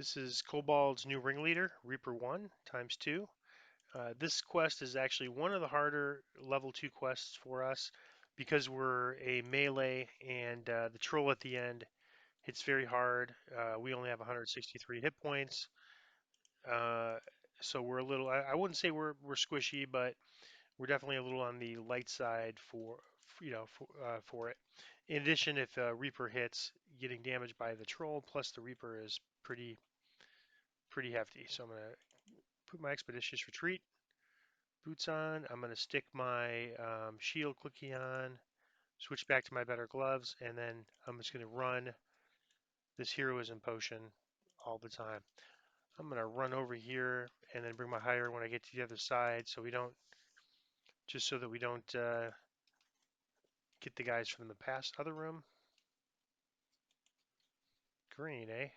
This is Kobold's new Ringleader, Reaper 1 times 2. This quest is actually one of the harder level 2 quests for us because we're a melee and the troll at the end hits very hard. We only have 163 hit points. Uh, so we're a little, I wouldn't say we're squishy, but we're definitely a little on the light side for it. In addition, if Reaper hits, getting damaged by the troll plus the Reaper is pretty hefty. So I'm going to put my Expeditious Retreat boots on. I'm going to stick my shield clicky on, switch back to my better gloves, and then I'm just going to run this heroism potion all the time. I'm going to run over here and then bring my higher when I get to the other side so we don't, just so that we don't get the guys from the past other room. Green, eh?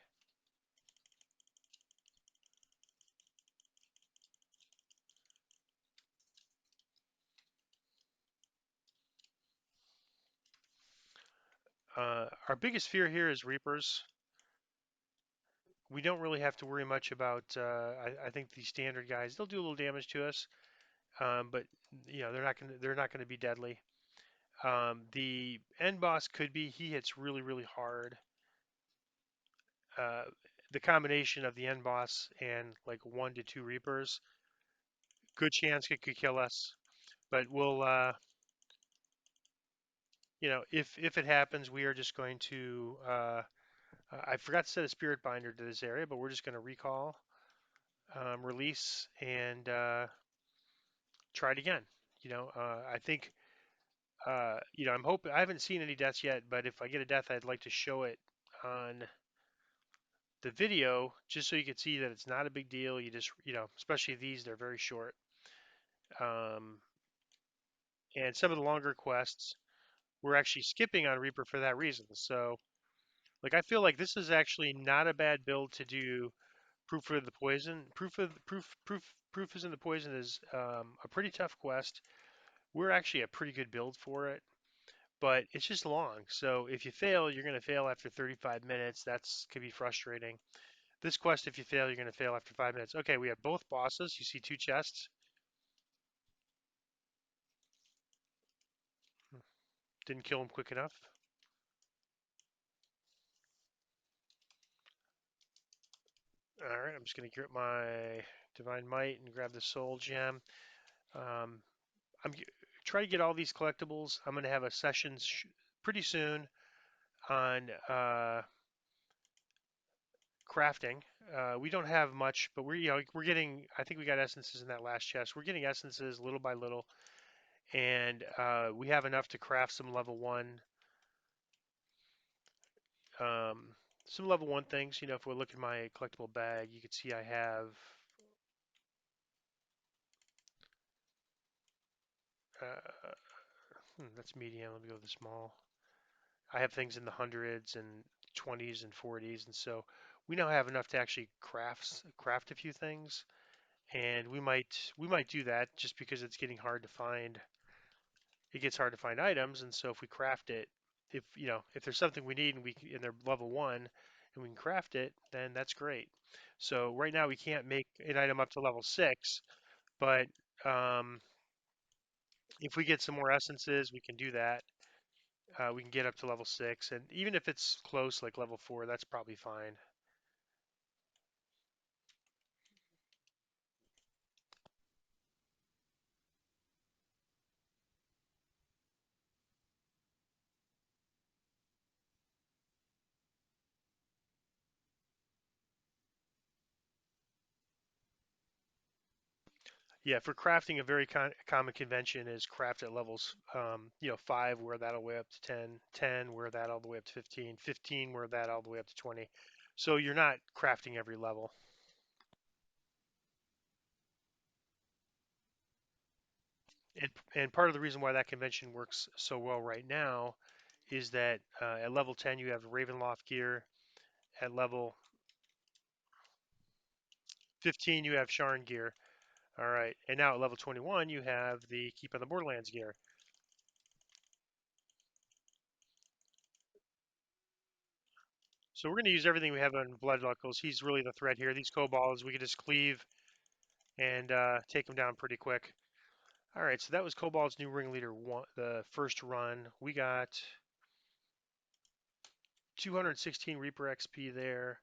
Our biggest fear here is Reapers. We don't really have to worry much about. I think these standard guys, they'll do a little damage to us, but they're not gonna be deadly. The end boss could be he hits really hard. Uh, the combination of the end boss and like 1 to 2 Reapers, good chance it could kill us. But we'll, if it happens, we are just going to. I forgot to set a Spirit Binder to this area, but we're just going to recall, release, and try it again. I think. I'm hoping. I haven't seen any deaths yet, but if I get a death, I'd like to show it on the video just so you can see that it's not a big deal. You just, especially these, they're very short. Um, and some of the longer quests, we're actually skipping on Reaper for that reason. So, like, I feel like this is actually not a bad build to do. Proof of the poison, proof is in the poison is a pretty tough quest. We're actually a pretty good build for it, but it's just long. So if you fail, you're going to fail after 35 minutes. That's could be frustrating. This quest, if you fail, you're going to fail after 5 minutes. Okay, we have both bosses. You see 2 chests. Didn't kill him quick enough. All right, I'm just going to grip my Divine Might and grab the Soul Gem. Um, I'm try to get all these collectibles. I'm going to have a session pretty soon on crafting. We don't have much, but we're getting. I think we got essences in that last chest. We're getting essences little by little, and we have enough to craft um, some level one things. If we look at my collectible bag, you can see I have. That's medium. Let me go with the small. I have things in the hundreds and 20s and 40s, and so we now have enough to actually craft a few things, and we might do that just because it's getting hard to find. It gets hard to find items, and so if we craft it, if there's something we need and they're level one, and we can craft it, then that's great. So right now we can't make an item up to level 6, but um, if we get some more essences, we can do that. We can get up to level 6, and even if it's close, like level 4, that's probably fine. Yeah, for crafting, a very common convention is craft at levels, 5 where that'll way up to 10, 10 where that all the way up to 15, 15 where that all the way up to 20. So you're not crafting every level. And part of the reason why that convention works so well right now is that at level 10 you have Ravenloft gear. At level 15 you have Sharn gear. All right, and now at level 21 you have the Keep on the Borderlands gear. So we're going to use everything we have on Blood Knuckles. He's really the threat here. These Kobolds, we can just cleave and take them down pretty quick. All right, so that was Kobold's new Ringleader one, the first run. We got 216 Reaper XP there.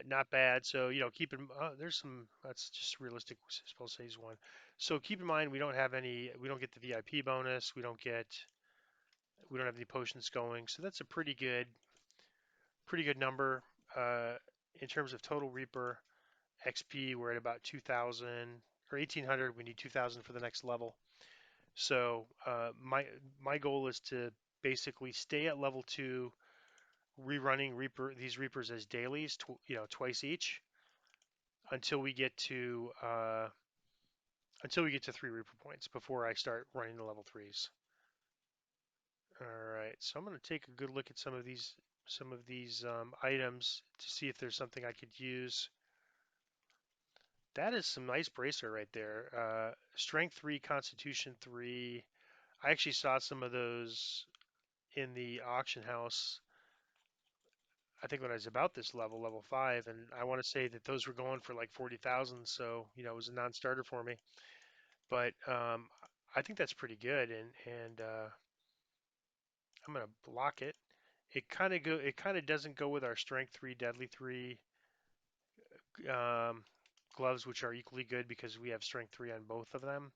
Not bad. So keep in there's some that's just realistic. Spell saves one. So keep in mind we don't have any. We don't get the VIP bonus. We don't have any potions going. So that's a pretty good number. Uh, in terms of total Reaper XP, we're at about 2,000 or 1,800. We need 2,000 for the next level. So my goal is to basically stay at level 2, rerunning these Reapers as dailies, twice each, until we get to uh, until we get to 3 Reaper points before I start running the level 3s. All right, so I'm going to take a good look at some of these items to see if there's something I could use. That is some nice bracer right there. Strength 3, Constitution 3. I actually saw some of those in the auction house. I think when I was about this level 5, and I want to say that those were going for like 40,000. So it was a non-starter for me. But I think that's pretty good, and I'm gonna block it. It kind of doesn't go with our Strength 3, Deadly 3 um, gloves, which are equally good because we have Strength 3 on both of them.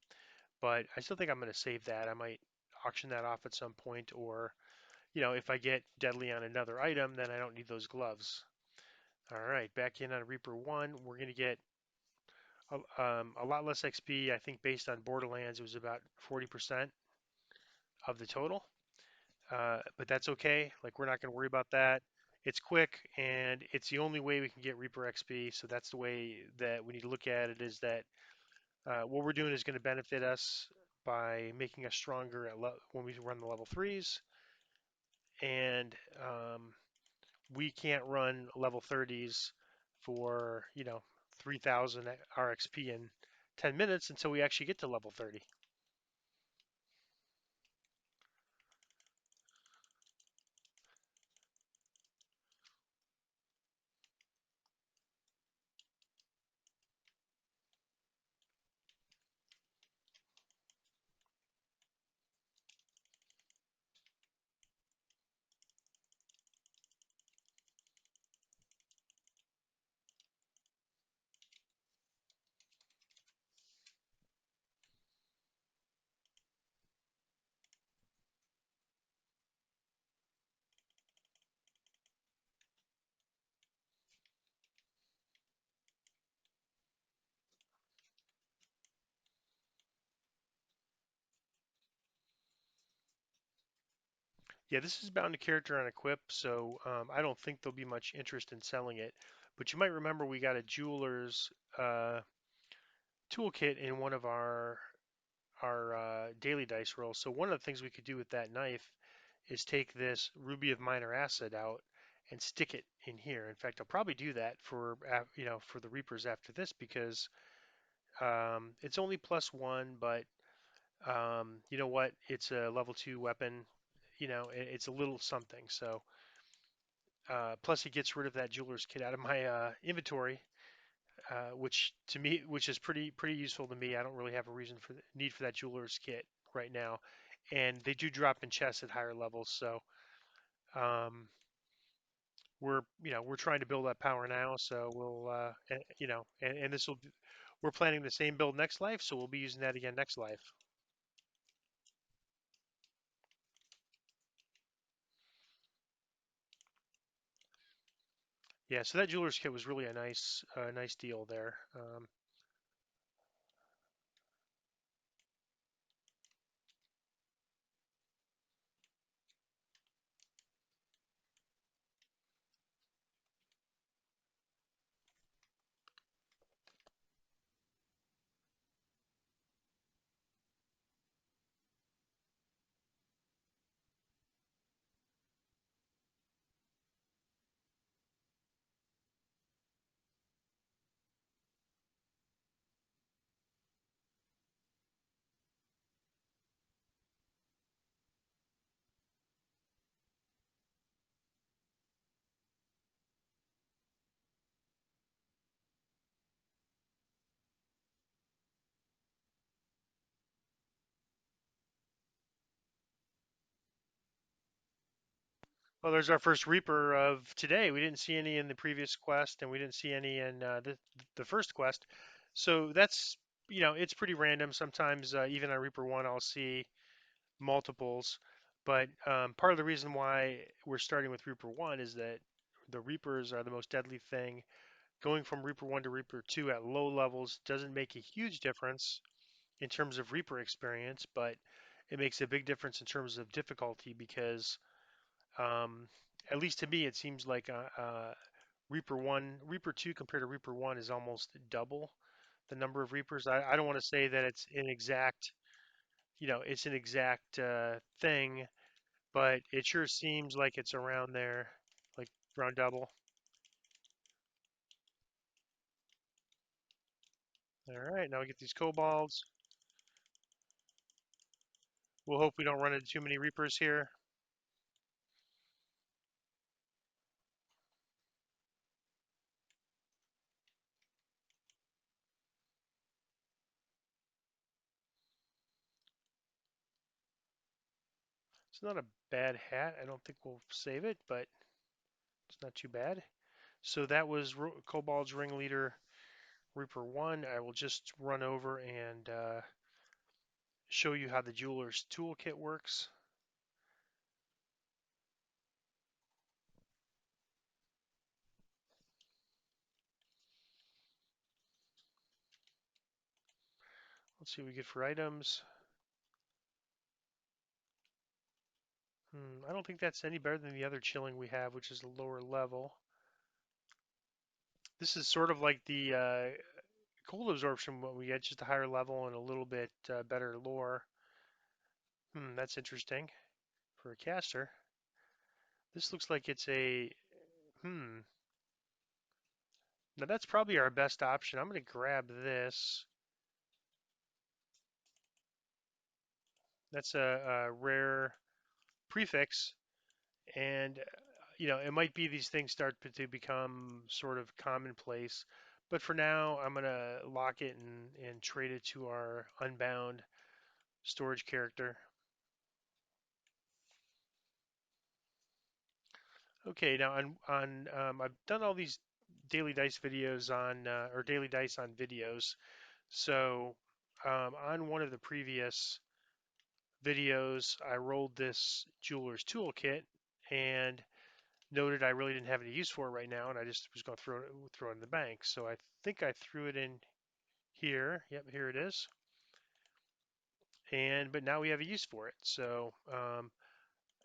But I still think I'm gonna save that. I might auction that off at some point, or if I get Deadly on another item, then I don't need those gloves. All right, back in on Reaper 1, we're gonna get a lot less XP. I think based on Borderlands, it was about 40% of the total. But that's okay. Like we're not going to worry about that. It's quick and it's the only way we can get Reaper XP. So that's the way that we need to look at it. Is that what we're doing is going to benefit us by making us stronger when we run the level 3s, and we can't run level 30s for 3,000 RXP in 10 minutes until we actually get to level 30. Yeah, this is bound to character on equip, so I don't think there'll be much interest in selling it. But you might remember we got a jeweler's toolkit in one of our daily dice rolls. So one of the things we could do with that knife is take this ruby of minor acid out and stick it in here. In fact, I'll probably do that for the Reapers after this because it's only +1, but you know what? It's a level 2 weapon. It's a little something. So plus, it gets rid of that jeweler's kit out of my inventory, which is pretty useful to me. I don't really have a need for that jeweler's kit right now, and they do drop in chests at higher levels. So um, we're trying to build that power now. So and this will we're planning the same build next life, so we'll be using that again next life. Yeah, so that jeweler's kit was really a nice deal there. Well, there's our first Reaper of today. We didn't see any in the previous quest, and we didn't see any in the first quest. So that's, it's pretty random. Sometimes, even on Reaper 1, I'll see multiples. But part of the reason why we're starting with Reaper 1 is that the Reapers are the most deadly thing. Going from Reaper 1 to Reaper 2 at low levels doesn't make a huge difference in terms of Reaper experience, but it makes a big difference in terms of difficulty because, um, at least to me, it seems like Reaper 1, Reaper 2 compared to Reaper 1 is almost double the number of Reapers. I don't want to say that it's an exact thing, but it sure seems like it's around there, like around double. All right, now we get these kobolds. We'll hope we don't run into too many Reapers here. It's not a bad hat. I don't think we'll save it, but it's not too bad. So that was Kobold's Ringleader Reaper 1. I will just run over and show you how the Jeweler's Toolkit works. Let's see what we get for items. I don't think that's any better than the other chilling we have, which is a lower level. This is sort of like the cold absorption what we get, just a higher level and a little bit better lore. That's interesting for a caster. This looks like it's a hmm. Now that's probably our best option. I'm going to grab this. That's a rare prefix, and it might be these things start to become sort of commonplace. But for now, I'm going to lock it and trade it to our unbound storage character. Okay, now I've done all these daily dice videos on or daily dice on videos. So on one of the previous videos, I rolled this jeweler's toolkit and noted I really didn't have any use for it right now, and I just was going to throw it in the bank. So I think I threw it in here. Yep, here it is. And but now we have a use for it. So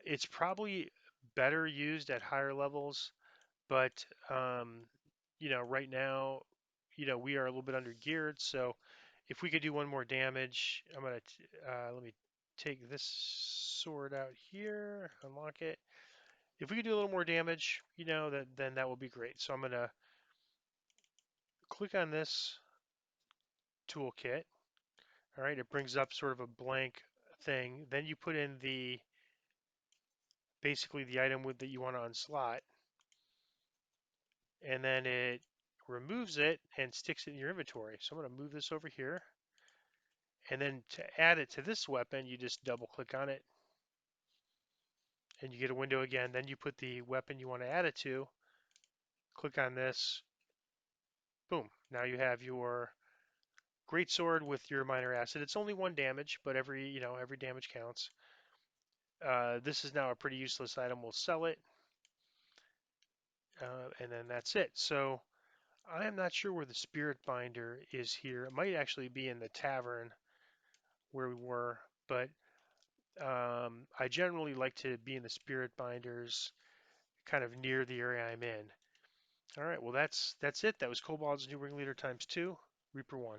it's probably better used at higher levels, but right now, we are a little bit under geared. So if we could do one more damage, let me take this sword out here, unlock it. If we could do a little more damage, then that would be great. So I'm gonna click on this toolkit. All right, it brings up sort of a blank thing. Then you put in basically the item that you want to unslot, and then it removes it and sticks it in your inventory. So I'm going to move this over here, and then to add it to this weapon, you just double click on it, and you get a window again. Then you put the weapon you want to add it to, click on this, boom. Now you have your great sword with your minor acid. It's only one damage, but every damage counts. This is now a pretty useless item. We'll sell it, and then that's it. So I am not sure where the spirit binder is here. It might actually be in the tavern where we were, but I generally like to be in the spirit binders, kind of near the area I'm in. All right, well that's it. That was Kobold's New Ringleader times 2, Reaper 1.